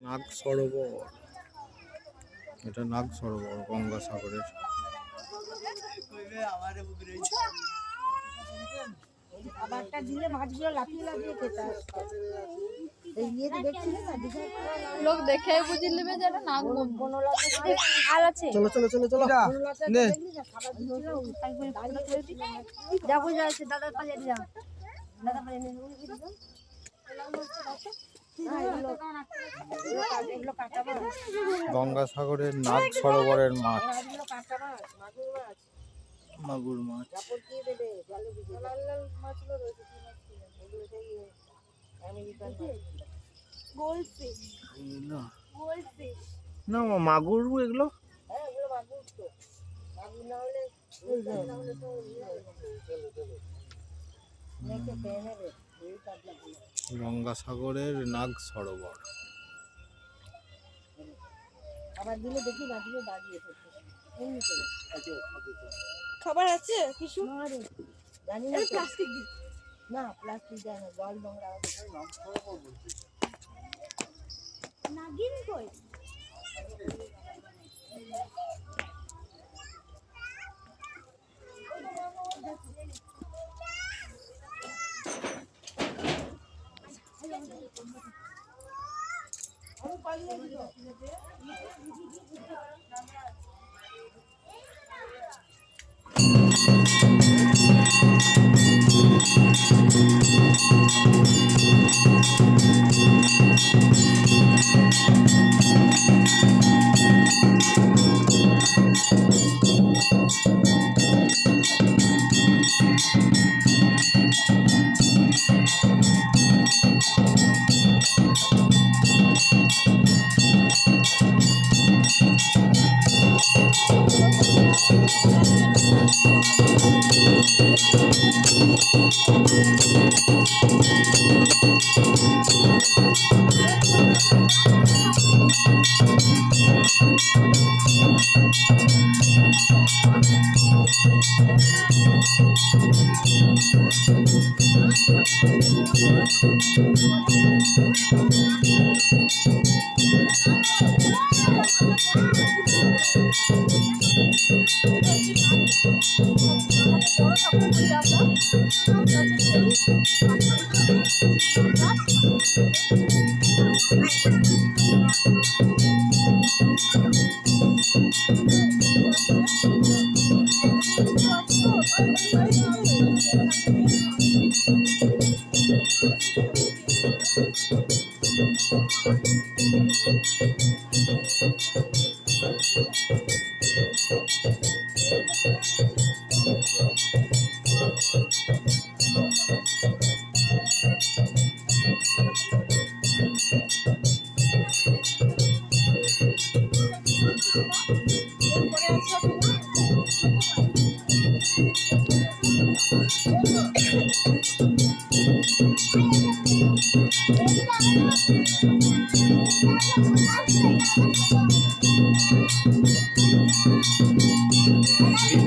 নাগ সরোবর, এটা নাগ সরোবর গঙ্গাসাগরের। লোক দেখে বুঝে নেবে যে এটা নাগ আর আছে। চলো চলো চলো চলো নে দেখো যাচ্ছে দাদার পাশে যাও, দাদা পাশে গঙ্গাসাগরের নাগ সরোবরের মাছ, মাগুর মাছ। না মাগুর এগুলো গঙ্গাসাগরের নাগ সরোবর। খাবার আছে কিছু প্লাস্টিক না, প্লাস্টিক দেয় না, জল নোংরা নাগিন কই।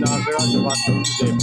নাগরাজ বাসুদেব।